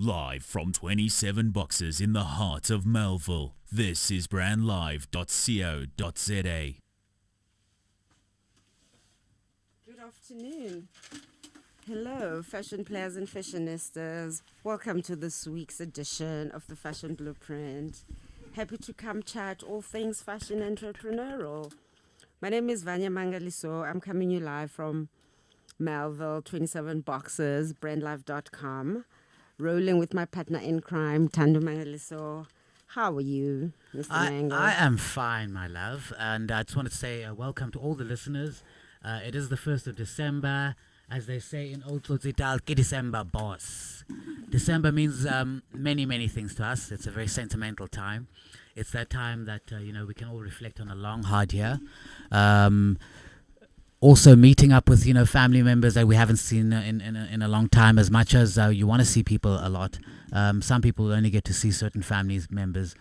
Live from 27 Boxes in the heart of Melville, this is brandlive.co.za. Good afternoon. Hello, fashion players and fashionistas. Welcome to this week's edition of the Fashion Blueprint. Happy to come chat all things fashion entrepreneurial. My name is Vanya Mangaliso. I'm coming you live from Melville, 27 Boxes, brandlive.com. Rolling with my partner in crime, Tando Mangaliso. How are you, Mr. Mango? I am fine, my love. And I just want to say welcome to all the listeners. It is the 1st of December. As they say in Old Tsotsital, Ke December, boss. December means many, many things to us. It's a very sentimental time. It's that time that, we can all reflect on a long, hard year. Also meeting up with, family members that we haven't seen in a long time, as much as you want to see people a lot. Some people only get to see certain family members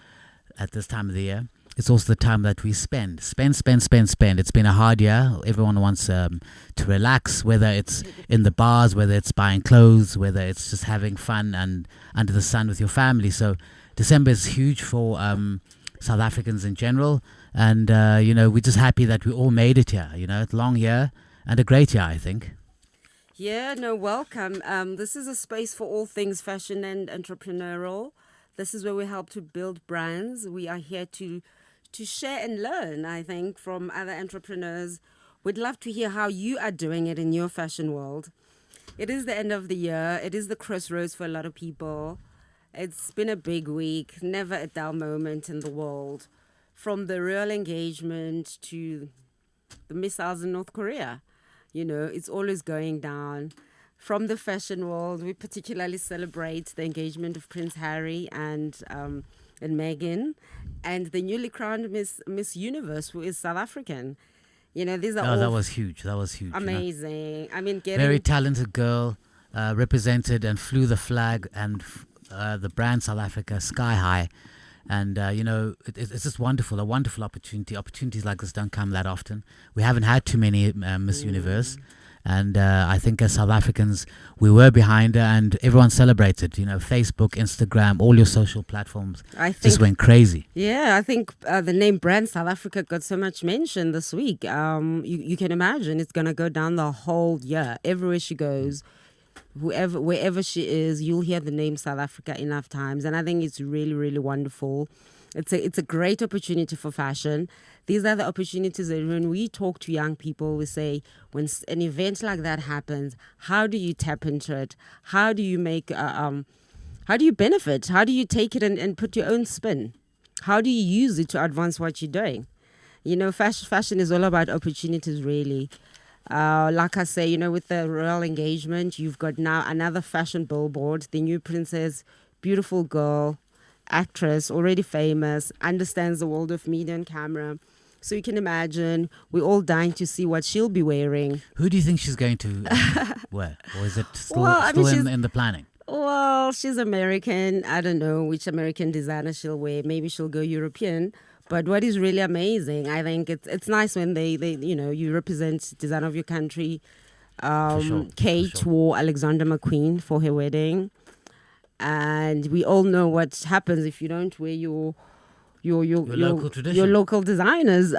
at this time of the year. It's also the time that we spend. It's been a hard year. Everyone wants to relax, whether it's in the bars, whether it's buying clothes, whether it's just having fun and under the sun with your family. So December is huge for South Africans in general. And, we're just happy that we all made it here. It's a long year and a great year, I think. Yeah, no, welcome. This is a space for all things fashion and entrepreneurial. This is where we help to build brands. We are here to share and learn, I think, from other entrepreneurs. We'd love to hear how you are doing it in your fashion world. It is the end of the year. It is the crossroads for a lot of people. It's been a big week, never a dull moment in the world. From the real engagement to the missiles in North Korea. It's always going down. From the fashion world, we particularly celebrate the engagement of Prince Harry and Meghan, and the newly crowned Miss Universe, who is South African. These are all that was huge. amazing. I mean, very talented girl, represented and flew the flag and the brand South Africa sky high. And, it's just wonderful, a wonderful opportunity. Opportunities like this don't come that often. We haven't had too many Miss Universe. And I think as South Africans, we were behind her and everyone celebrated. Facebook, Instagram, all your social platforms just went crazy. Yeah, I think the name brand South Africa got so much mention this week. You can imagine it's going to go down the whole year. Everywhere she goes, wherever she is, you'll hear the name South Africa enough times. And I think it's really, really wonderful. It's a great opportunity for fashion. These are the opportunities that when we talk to young people, we say, when an event like that happens, how do you tap into it? How do you make, how do you benefit? How do you take it and put your own spin? How do you use it to advance what you're doing? Fashion is all about opportunities, really. Like I say, with the royal engagement, you've got now another fashion billboard, the new princess, beautiful girl, actress, already famous, understands the world of media and camera. So you can imagine we're all dying to see what she'll be wearing. Who do you think she's going to wear? Or is it still in the planning? Well, she's American. I don't know which American designer she'll wear. Maybe she'll go European. But what is really amazing, I think it's nice when they you represent design of your country. Kate wore Alexander McQueen for her wedding. And we all know what happens if you don't wear your local tradition. Your local designers.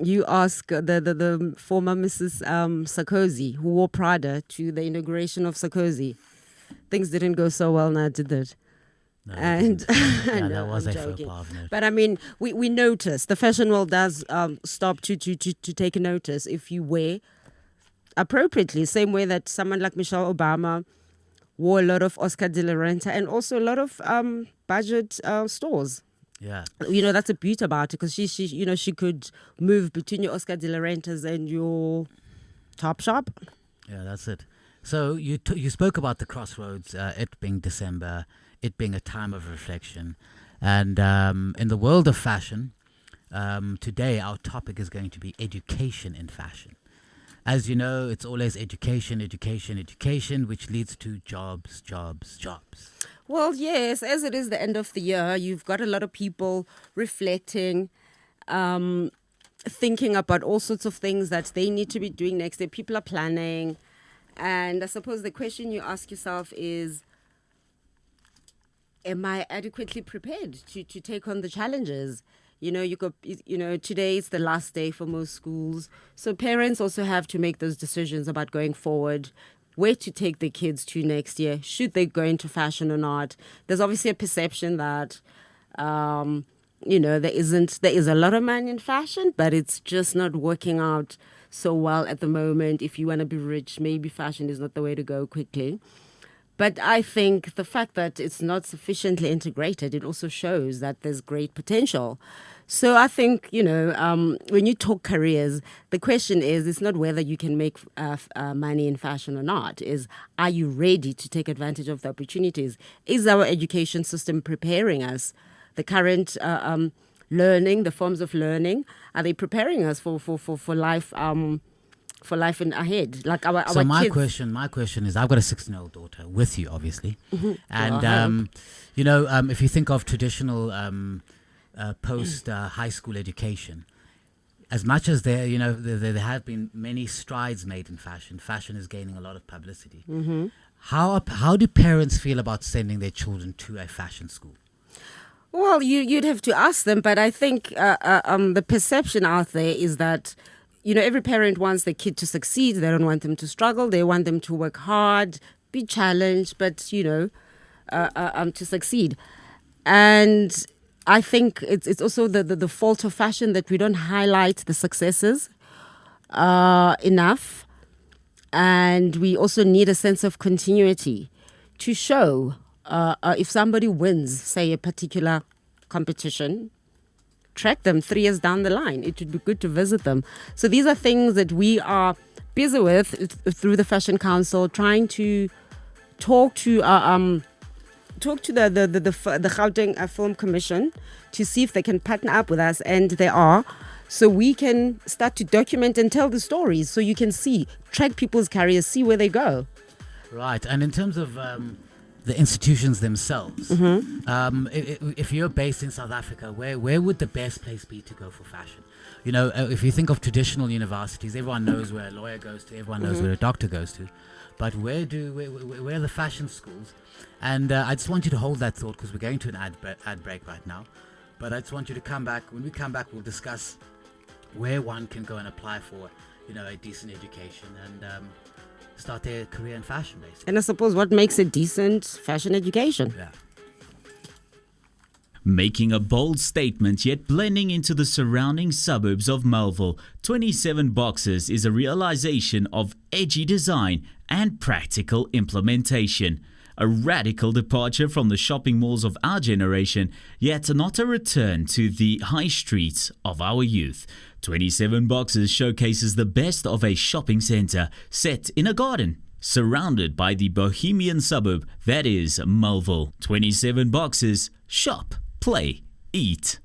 You ask the former Mrs. Sarkozy, who wore Prada to the inauguration of Sarkozy. Things didn't go so well now, did it? No, and no, that was I'm a faux joking. pas, isn't it? But I mean, we notice the fashion world does stop to take a notice if you wear appropriately. Same way that someone like Michelle Obama wore a lot of Oscar de la Renta and also a lot of budget stores. Yeah. That's a beauty about it because she could move between your Oscar de la Rentas and your Topshop. Yeah, that's it. So you spoke about the crossroads, it being December, it being a time of reflection. And in the world of fashion, today our topic is going to be education in fashion. As you know, it's always education, which leads to jobs. Well, yes, as it is the end of the year, you've got a lot of people reflecting, thinking about all sorts of things that they need to be doing next year. People are planning. And I suppose the question you ask yourself is, am I adequately prepared to take on the challenges? Today is the last day for most schools. So parents also have to make those decisions about going forward, where to take their kids to next year. Should they go into fashion or not? There's obviously a perception that, there is a lot of money in fashion, but it's just not working out so well at the moment. If you want to be rich, maybe fashion is not the way to go quickly. But I think the fact that it's not sufficiently integrated, it also shows that there's great potential. So I think, when you talk careers, the question is, it's not whether you can make money in fashion or not, are you ready to take advantage of the opportunities? Is our education system preparing us? The current learning, the forms of learning, are they preparing us for life? For life in ahead, like our so my kids. question is, I've got a 16-year-old daughter with you, obviously, and Well, if you think of traditional post high school education, as much as there have been many strides made in fashion, fashion is gaining a lot of publicity. How do parents feel about sending their children to a fashion school? Well, you'd have to ask them, but I think the perception out there is that, every parent wants their kid to succeed. They don't want them to struggle. They want them to work hard, be challenged, but, to succeed. And I think it's also the fault of fashion that we don't highlight the successes enough. And we also need a sense of continuity to show if somebody wins, say, a particular competition, track them 3 years down the line. It would be good to visit them. So these are things that we are busy with through the Fashion Council, trying to talk to the Gauteng Film Commission to see if they can partner up with us, and they are. So we can start to document and tell the stories, so you can track people's careers, see where they go. Right, and in terms of the institutions themselves, if you're based in South Africa, where would the best place be to go for fashion? If you think of traditional universities, everyone knows where a lawyer goes to, everyone knows where a doctor goes to, but where are the fashion schools? And I just want you to hold that thought, because we're going to an ad break right now. But I just want you to come back. When we come back, we'll discuss where one can go and apply for, a decent education and start their career in fashion, basically. And I suppose what makes a decent fashion education? Yeah. Making a bold statement yet blending into the surrounding suburbs of Melville, 27 Boxes is a realization of edgy design and practical implementation. A radical departure from the shopping malls of our generation, yet not a return to the high streets of our youth. 27 Boxes showcases the best of a shopping centre set in a garden, surrounded by the bohemian suburb that is Melville. 27 Boxes, shop, play, eat.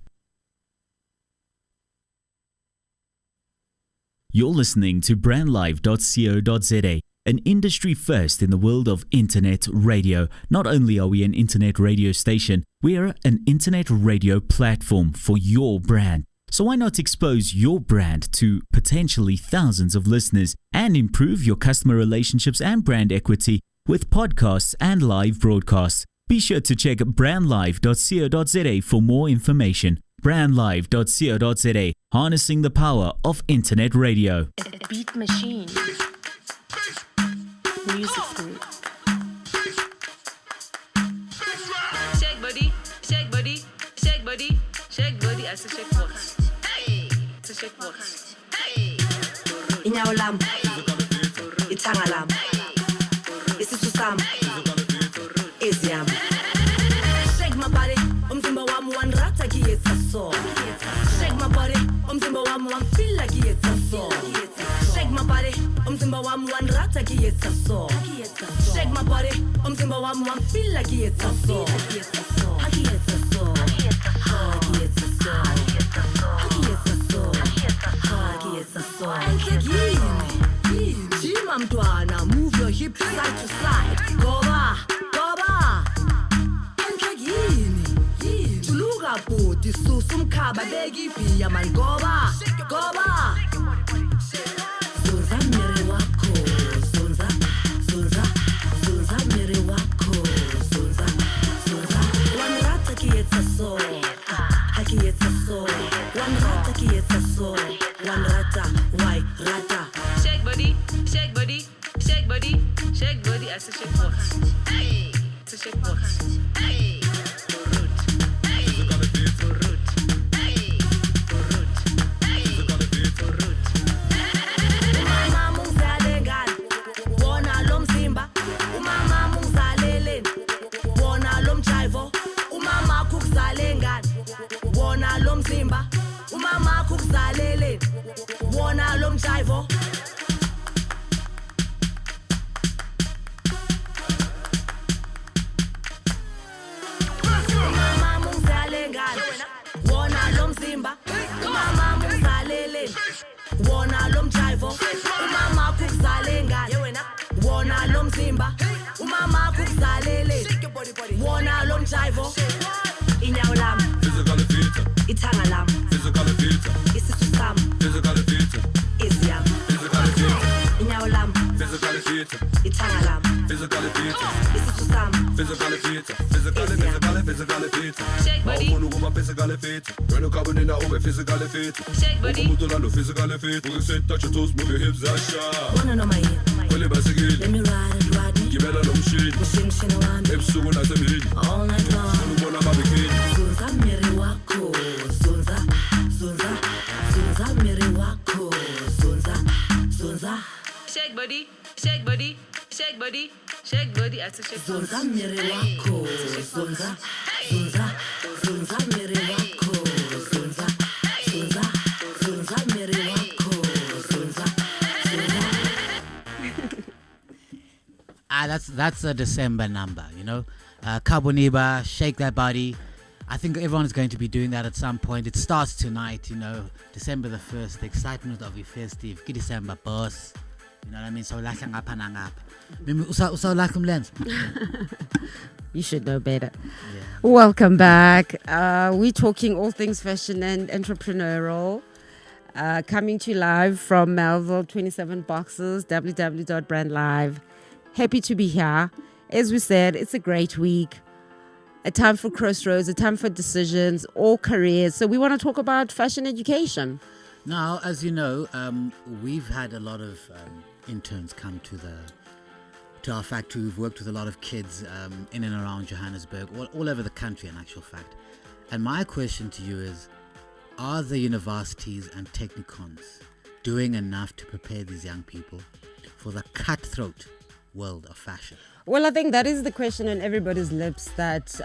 You're listening to brandlive.co.za. An industry first in the world of internet radio. Not only are we an internet radio station, we are an internet radio platform for your brand. So why not expose your brand to potentially thousands of listeners and improve your customer relationships and brand equity with podcasts and live broadcasts? Be sure to check brandlive.co.za for more information. Brandlive.co.za, harnessing the power of internet radio. Beat machine. Music Spirit. Shake body, shake body, shake body, shake body. I say shake what? Hey, to shake what? Hey, Inyawo lam, ithanga lam, isisu sam, eziyam. Shake my body, umzimba wami wanratha kiyetsa so. Shake my body, umzimba wami wanfila kiyetsa so. Shake my body, umzimba wami wanratha kiyetsa so. Shake my body, umzimba wami wanfila kiyetsa so. Kiyetsa so, kiyetsa so, kiyetsa so, kiyetsa so. Jima mtwana, move your hips side to side. Goba, goba. Tuluka budi susu mkhaba begi biya man goba, goba. Zunza mere wako, zunza mere wako, zunza. as a check box. Hey, it's a check box. Hey, root. Hey, root. Hey, root. Hey, root. Umama mungizale ngani wona lo mzimba umama mungizaleleni wona lo mjivo umama ukuzale ngani wona lo mzimba umama ukuzaleleni wona lo mjivo umama mungizale ngani wona lo mzimba umama mungizaleleni wona lo mjivo umama ukuzale ngani wona lo mzimba umama ukuzalele wona lo mjivo inyawo lami Physically fit, ithanga lami physically fit, isisu sami physically fit, izi yami physically fit, inyawo lami physically fit, ithanga lami physically fit, isisu sami physically fit, physically fit. Shake body, Mawufuna ukuba physically fit. Wena ukhabonina ube physically fit. shake body, Umuntu lando physically fit. Uku touch your toes, move your hips, Asha. wona noma yini Kwele basikili, let me ride me gibela lo mshini. mshini wami Ebusuku nasemini, all night long ubona amabikini. zunza miri wako zunza miri wako zunza shake body, shake body, shake body, shake body as a check box. zunza miri wako zunza miri wako zunza miri wako zunza That's a December number, you know. Kaboniba, shake that body. I think everyone's going to be doing that at some point. It starts tonight, you know, December the 1st, the excitement of the festive. Ki December boss. You know what I mean? So like ngapha nangapha. Usa like lens. You should know better. Welcome back. We're talking all things fashion and entrepreneurial. Coming to you live from Melville, 27 Boxes, www.brandlive. Happy to be here. As we said, it's a great week. A time for crossroads, a time for decisions, all careers. So we want to talk about fashion education. Now, as you know, we've had a lot of interns come to our factory. We've worked with a lot of kids in and around Johannesburg, all over the country in actual fact. And my question to you is, are the universities and technicons doing enough to prepare these young people for the cutthroat world of fashion? Well, I think that is the question on everybody's lips, that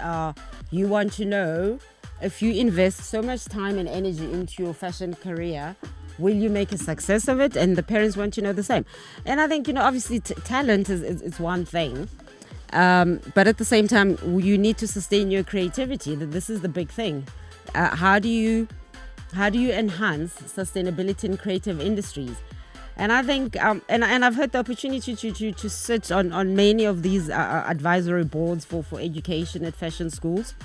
you want to know, if you invest so much time and energy into your fashion career, will you make a success of it? And the parents want to know the same. And I think, you know, obviously talent is one thing. But at the same time, you need to sustain your creativity. This is the big thing. How do you enhance sustainability in creative industries? And I think, and I've had the opportunity to sit on many of these advisory boards for education at fashion schools.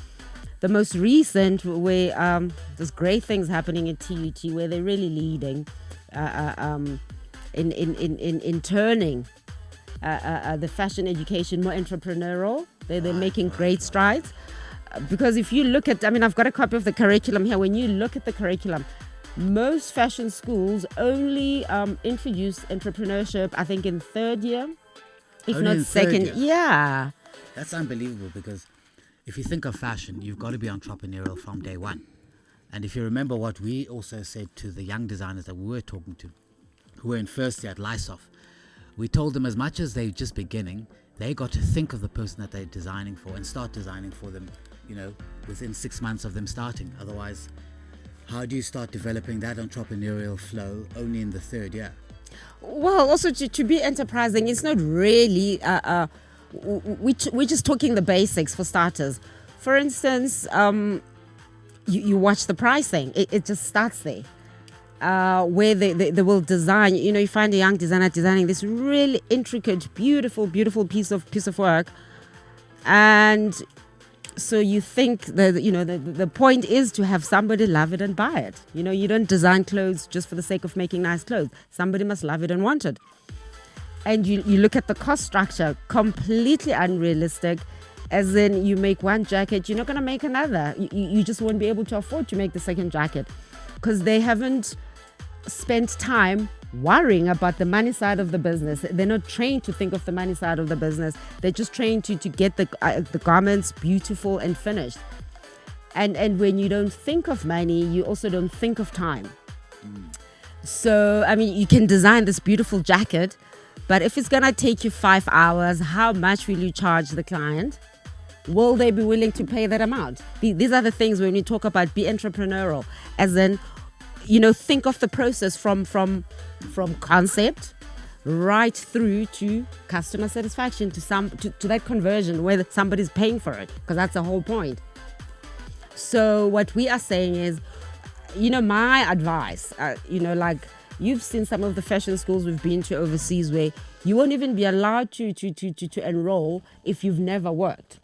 The most recent, where there's great things happening at TUT, where they're really leading in turning the fashion education more entrepreneurial. They're making great strides. Because if you look at, I mean, I've got a copy of the curriculum here. When you look at the curriculum, most fashion schools only introduce entrepreneurship, I think, in third year, if Only not in third second. year? Yeah. That's unbelievable, because if you think of fashion, you've got to be entrepreneurial from day one. And if you remember what we also said to the young designers that we were talking to, who were in first year at Lysoff, we told them, as much as they're just beginning, they got to think of the person that they're designing for and start designing for them, you know, within 6 months of them starting. Otherwise, how do you start developing that entrepreneurial flow only in the third year? Well, also to be enterprising, it's not really, we're just talking the basics for starters. For instance, you watch the pricing. It just starts there. Where they will design, you know, you find a young designer designing this really intricate, beautiful piece of work. And so you think that, you know, the point is to have somebody love it and buy it. You know, you don't design clothes just for the sake of making nice clothes. Somebody must love it and want it. And you look at the cost structure, completely unrealistic. As in, you make one jacket, you're not going to make another. You just won't be able to afford to make the second jacket, because they haven't spent time worrying about the money side of the business. They're not trained to think of the money side of the business. They're just trained to get the garments beautiful and finished. And when you don't think of money, you also don't think of time. So, I mean, you can design this beautiful jacket, but if it's going to take you 5 hours, how much will you charge the client? Will they be willing to pay that amount? These are the things when we talk about be entrepreneurial, as in, think of the process from concept right through to customer satisfaction, to that conversion where somebody's paying for it, because that's the whole point. So what we are saying is, my advice, like you've seen some of the fashion schools we've been to overseas where you won't even be allowed to enroll if you've never worked.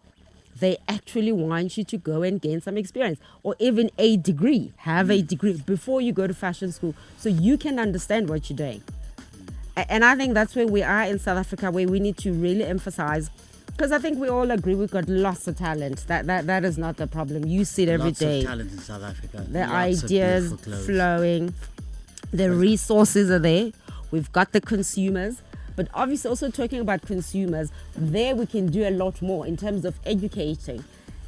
They actually want you to go and gain some experience, or even a degree, have a degree before you go to fashion school so you can understand what you're doing. And I think that's where we are in South Africa, where we need to really emphasize, because I think we all agree we've got lots of talent. That is not the problem. You see it every day. Lots of talent in South Africa. The Lots of ideas beautiful clothes. flowing. The resources are there. We've got the consumers. But obviously also talking about consumers, there we can do a lot more in terms of educating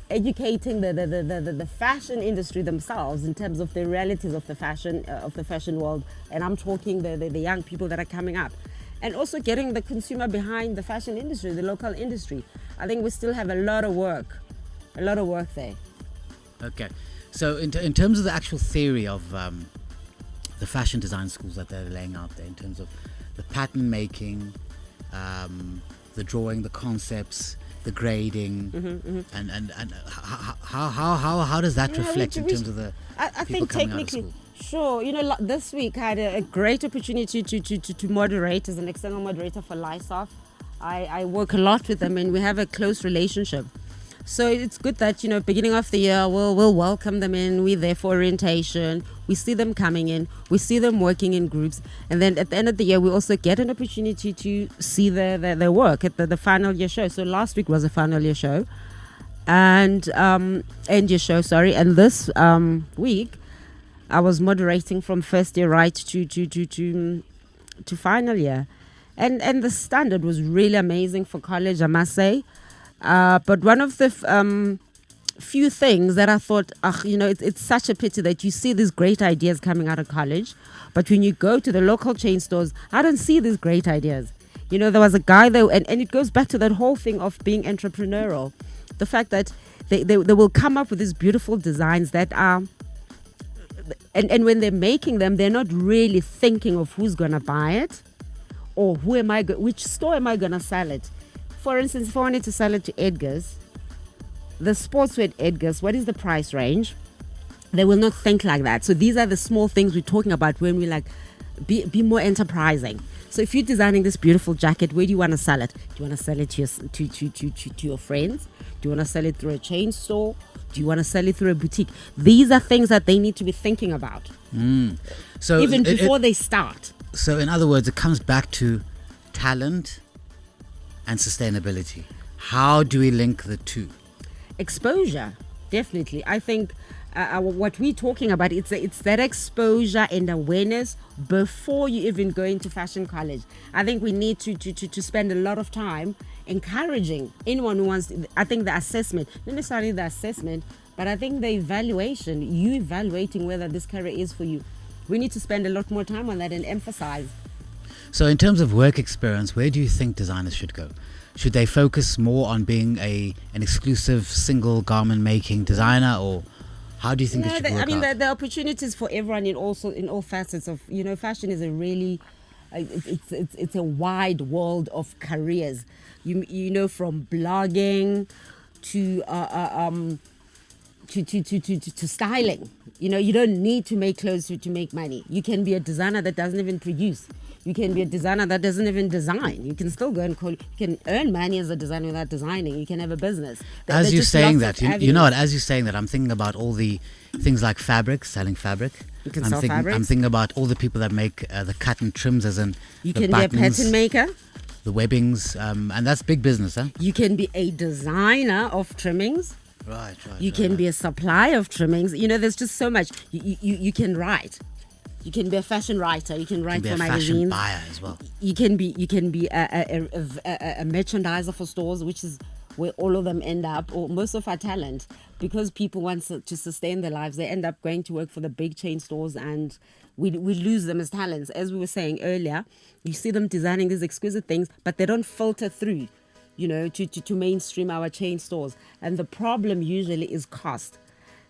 the fashion industry themselves in terms of the realities of the fashion world. And I'm talking the young people that are coming up. And also getting the consumer behind the fashion industry, the local industry. I think we still have a lot of work there. Okay. So in terms of the actual theory of the fashion design schools that they're laying out there, in terms of the pattern making, the drawing, the concepts, the grading, and how does that reflect in terms of the I people think coming out of technically, school? sure. This week I had a great opportunity to moderate as an external moderator for LISOF. I work a lot with them and we have a close relationship. So it's good that, beginning of the year, we'll welcome them in. We're there for orientation. We see them coming in. We see them working in groups. And then at the end of the year, we also get an opportunity to see their work at the final year show. So last week was a final year show. And end year show, sorry. And this week, I was moderating from first year right to final year. And the standard was really amazing for college, I must say. But one of the few things that I thought, it's such a pity that you see these great ideas coming out of college, but when you go to the local chain stores, I don't see these great ideas. There was a guy there, and it goes back to that whole thing of being entrepreneurial. The fact that they will come up with these beautiful designs that are, and when they're making them, they're not really thinking of who's going to buy it or which store am I going to sell it. For instance, if I wanted to sell it to Edgar's, the sportswear at Edgar's, what is the price range? They will not think like that. So these are the small things we're talking about when we be more enterprising. So if you're designing this beautiful jacket, where do you want to sell it? Do you want to sell it to your friends? Do you want to sell it through a chain store? Do you want to sell it through a boutique? These are things that they need to be thinking about. So even before they start. So in other words, it comes back to talent and sustainability. How do we link the two? Exposure, definitely. I think what we're talking about, it's that exposure and awareness before you even go into fashion college. I think we need to spend a lot of time encouraging anyone who wants to, I think the assessment, not necessarily the assessment, but I think the evaluation, you evaluating whether this career is for you. We need to spend a lot more time on that and emphasize. So in terms of work experience, where do you think designers should go? Should they focus more on being an exclusive single garment making designer, or how do you think it should work out? The opportunities for everyone in all facets of, fashion is a really, it's a wide world of careers. From blogging to styling. You don't need to make clothes to make money. You can be a designer that doesn't even produce. You can be a designer that doesn't even design. You can still go and you can earn money as a designer without designing. You can have a business. As you're saying that, you know what? As you're saying that, I'm thinking about all the things like fabric, selling fabric. You can sell fabrics. I'm thinking about all the people that make the cut and trims, as in you the can buttons, be a pattern maker. The webbings, and that's big business, huh? You can be a designer of trimmings. Right. You can be a supplier of trimmings. There's just so much. You can write. You can be a fashion writer. You can write Be for a fashion magazines. buyer as well. You can be a merchandiser for stores, which is where all of them end up, or most of our talent, because people want to sustain their lives, they end up going to work for the big chain stores, and we lose them as talents. As we were saying earlier, you see them designing these exquisite things, but they don't filter through, to mainstream our chain stores. And the problem usually is cost.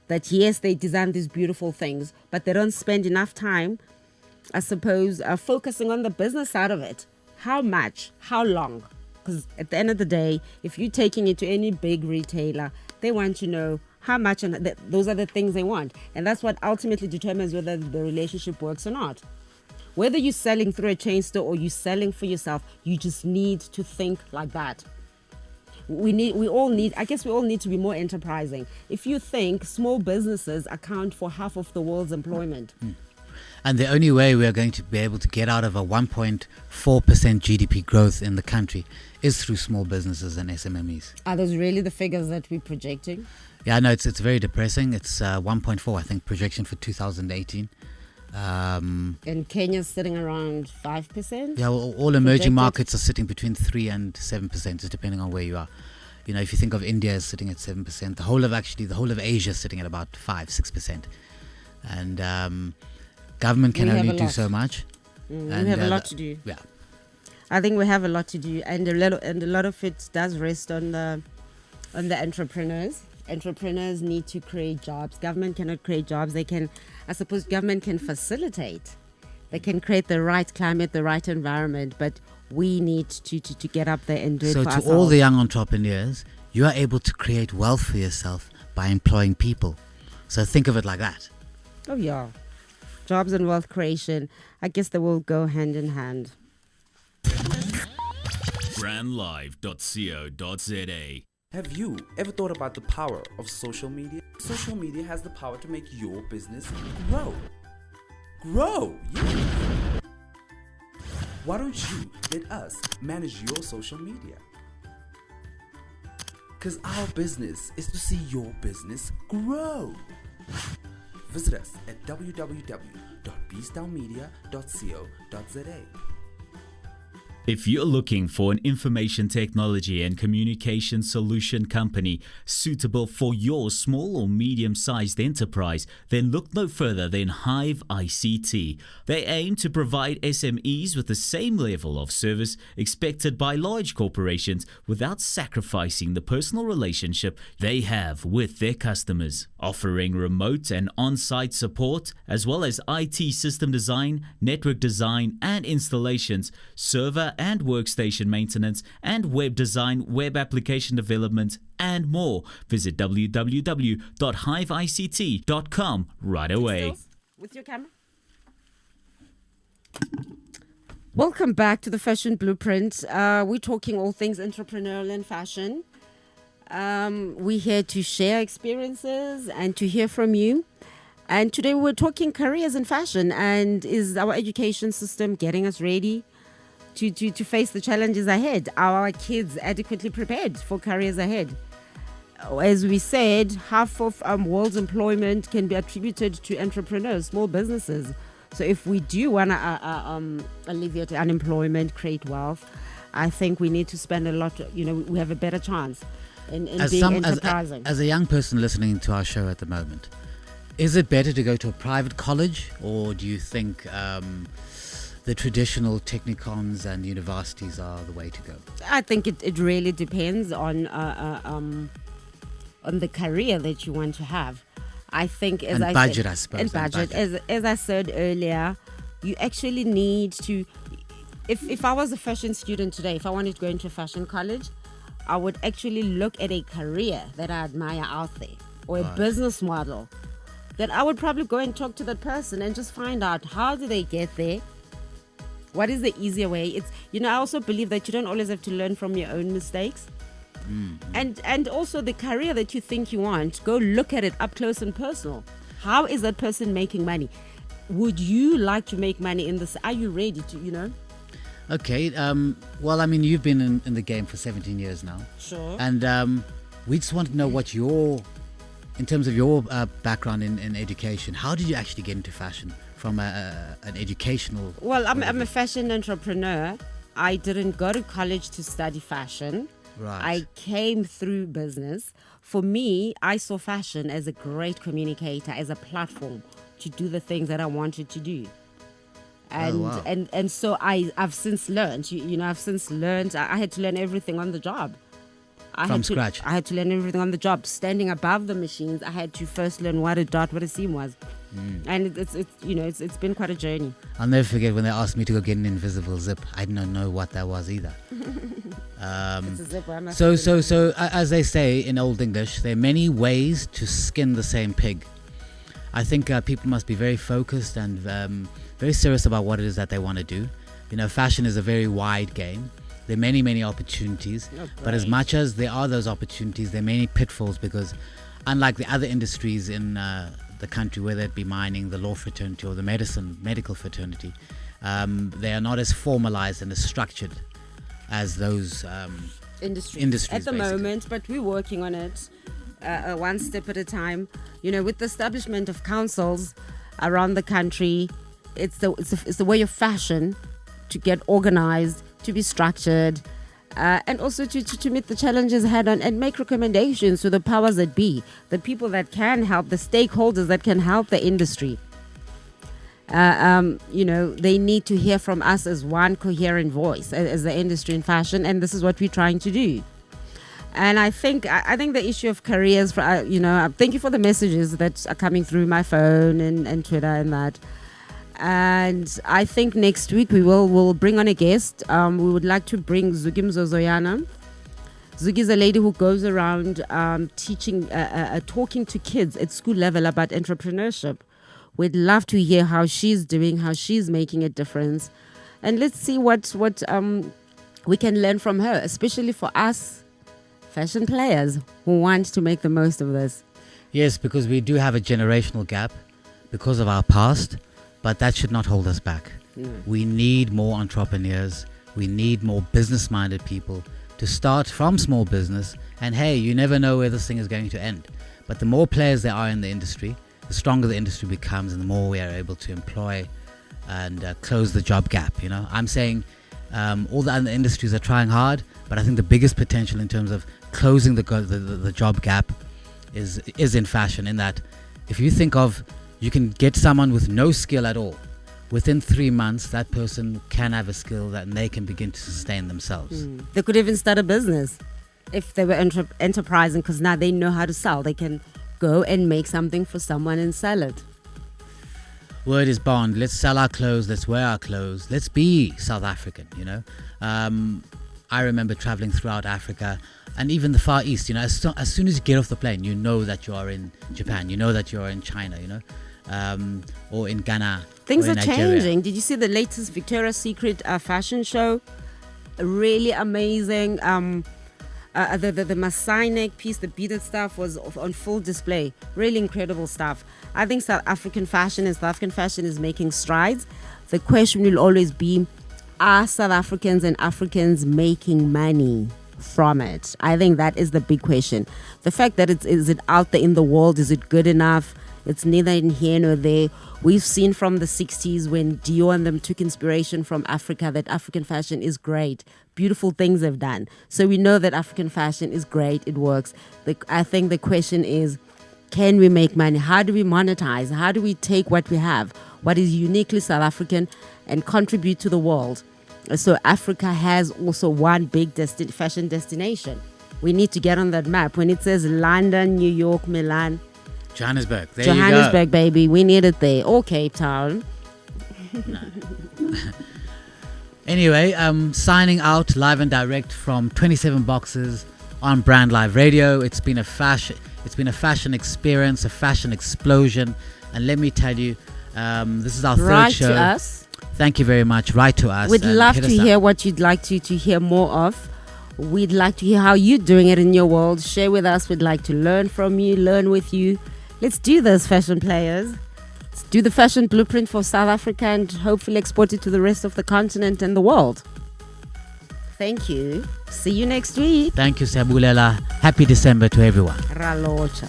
That yes, they design these beautiful things, but they don't spend enough time, I suppose, focusing on the business side of it. How much? How long? Because at the end of the day, if you're taking it to any big retailer, they want to know how much, and those are the things they want. And that's what ultimately determines whether the relationship works or not. Whether you're selling through a chain store or you're selling for yourself, you just need to think like that. We all need to be more enterprising. If you think small businesses account for half of the world's employment. And the only way we are going to be able to get out of a 1.4% GDP growth in the country is through small businesses and SMMEs. Are those really the figures that we're projecting? Yeah, no, it's very depressing. It's 1.4, I think, projection for 2018. And Kenya's sitting around 5%? Yeah, well, all emerging markets are sitting between 3 and 7%, just depending on where you are. If you think of India is sitting at 7%, the whole of Asia is sitting at about 5-6%. And government can only do so much. We have a lot to do. Yeah. I think we have a lot to do, and a lot of it does rest on the entrepreneurs. Entrepreneurs need to create jobs. Government cannot create jobs. Government can facilitate. They can create the right climate, the right environment, but we need to get up there and do it for ourselves. So to all the young entrepreneurs, you are able to create wealth for yourself by employing people. So think of it like that. Oh yeah. Jobs and wealth creation, I guess they will go hand in hand. brandlive.co.za. Have you ever thought about the power of social media? Social media has the power to make your business grow. Grow! Yeah. Why don't you let us manage your social media? Because our business is to see your business grow. Visit us at www.beastownmedia.co.za. If you're looking for an information technology and communication solution company suitable for your small or medium-sized enterprise, then look no further than Hive ICT. They aim to provide SMEs with the same level of service expected by large corporations without sacrificing the personal relationship they have with their customers, offering remote and on-site support as well as IT system design, network design and installations, server and workstation maintenance and web design, web application development and more. Visit www.hiveict.com right away. With your camera. Welcome back to the Fashion Blueprint. We're talking all things entrepreneurial and fashion. We're here to share experiences and to hear from you. And today we're talking careers in fashion, and is our education system getting us ready to face the challenges ahead? Are our kids adequately prepared for careers ahead? As we said, half of world's employment can be attributed to entrepreneurs, small businesses. So if we do want to alleviate unemployment, create wealth, I think we need to spend a lot, we have a better chance in being enterprising. As a young person listening to our show at the moment, is it better to go to a private college, or do you think the traditional technicons and universities are the way to go? I think it really depends on the career that you want to have. I think as budget. As I said earlier, you actually need to. If I was a fashion student today, if I wanted to go into a fashion college, I would actually look at a career that I admire out there, or a business model that I would probably go and talk to that person and just find out, how do they get there? What is the easier way? It's I also believe that you don't always have to learn from your own mistakes. And also the career that you think you want, go look at it up close and personal. How is that person making money? Would you like to make money in this? Are you ready to, Okay. Well, I mean, you've been in the game for 17 years now. Sure. And we just want to know what in terms of your background in education, how did you actually get into fashion from an educational. Well, I'm a fashion entrepreneur. I didn't go to college to study fashion. Right. I came through business. For me, I saw fashion as a great communicator, as a platform to do the things that I wanted to do. And wow. and so I've since learned. I've since learned. I had to learn everything on the job. From scratch. I had to learn everything on the job. Standing above the machines, I had to first learn what a dot, what a seam was. And it's been quite a journey. I'll never forget when they asked me to go get an invisible zip. I didn't know what that was either. It's a zipper. I must So say. as they say in Old English, there are many ways to skin the same pig. I think people must be very focused and very serious about what it is that they want to do. Fashion is a very wide game. There are many opportunities, but as much as there are those opportunities, there are many pitfalls, because unlike the other industries in the country, whether it be mining, the law fraternity, or the medical fraternity, they are not as formalized and as structured as those industries at the basically. moment, but we're working on it one step at a time. With the establishment of councils around the country, it's the way of fashion to get organized, to be structured, and also to meet the challenges head on and make recommendations to the powers that be, the people that can help, the stakeholders that can help the industry. They need to hear from us as one coherent voice as the industry in fashion, and this is what we're trying to do. And I think the issue of careers, thank you for the messages that are coming through my phone and Twitter and that. And I think next week we'll bring on a guest. We would like to bring Zugi Mzozoyana. Zugi is a lady who goes around teaching, talking to kids at school level about entrepreneurship. We'd love to hear how she's doing, how she's making a difference. And let's see what we can learn from her, especially for us fashion players who want to make the most of this. Yes, because we do have a generational gap because of our past, but that should not hold us back. We need more entrepreneurs. We need more business-minded people to start from small business. And hey, you never know where this thing is going to end. But the more players there are in the industry, the stronger the industry becomes, and the more we are able to employ and close the job gap. I'm saying all the other industries are trying hard, but I think the biggest potential in terms of closing the job gap is in fashion. In that, if you think of, you can get someone with no skill at all. Within 3 months, that person can have a skill and they can begin to sustain themselves. They could even start a business if they were enterprising, because now they know how to sell. They can go and make something for someone and sell it. Word is bond. Let's sell our clothes. Let's wear our clothes. Let's be South African, I remember traveling throughout Africa and even the Far East. As soon as you get off the plane, you know that you are in Japan. You know that you are in China, or in Ghana. Things or are in Nigeria. changing. Did you see the latest Victoria's Secret fashion show? Really amazing. The Masai piece, the beaded stuff was on full display. Really incredible stuff. I think South African fashion is making strides. The question will always be, are South Africans and Africans making money from it? I think that is the big question. The fact that is it out there in the world, is it good enough? It's neither in here nor there. We've seen from the 60s when Dior and them took inspiration from Africa that African fashion is great. Beautiful things they've done. So we know that African fashion is great. It works. I think the question is, can we make money? How do we monetize? How do we take what we have, what is uniquely South African, and contribute to the world? So Africa has also one big fashion destination. We need to get on that map. When it says London, New York, Milan, Johannesburg. There Johannesburg, you go. baby. We need it there. Or Cape Town. Anyway, signing out live and direct from 27 Boxes on Brand Live Radio. It's been a fashion experience, a fashion explosion, and let me tell you, this is our third show. Write to us. Thank you very much. Write to us. We'd and love hit to us up. hear what you'd like to hear more of. We'd like to hear how you're doing it in your world. Share with us. We'd like to learn from you, learn with you. Let's do this, fashion players. Let's do the fashion blueprint for South Africa and hopefully export it to the rest of the continent and the world. Thank you. See you next week. Thank you, Sabulela. Happy December to everyone. Ralocha.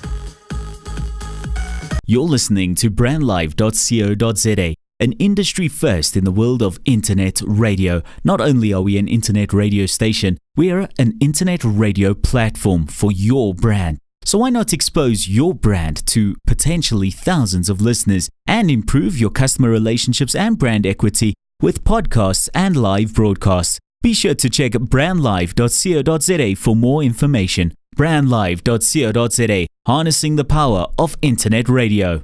You're listening to brandlive.co.za. an industry first in the world of internet radio. Not only are we an internet radio station, we are an internet radio platform for your brand. So why not expose your brand to potentially thousands of listeners and improve your customer relationships and brand equity with podcasts and live broadcasts? Be sure to check brandlive.co.za for more information. brandlive.co.za, harnessing the power of internet radio.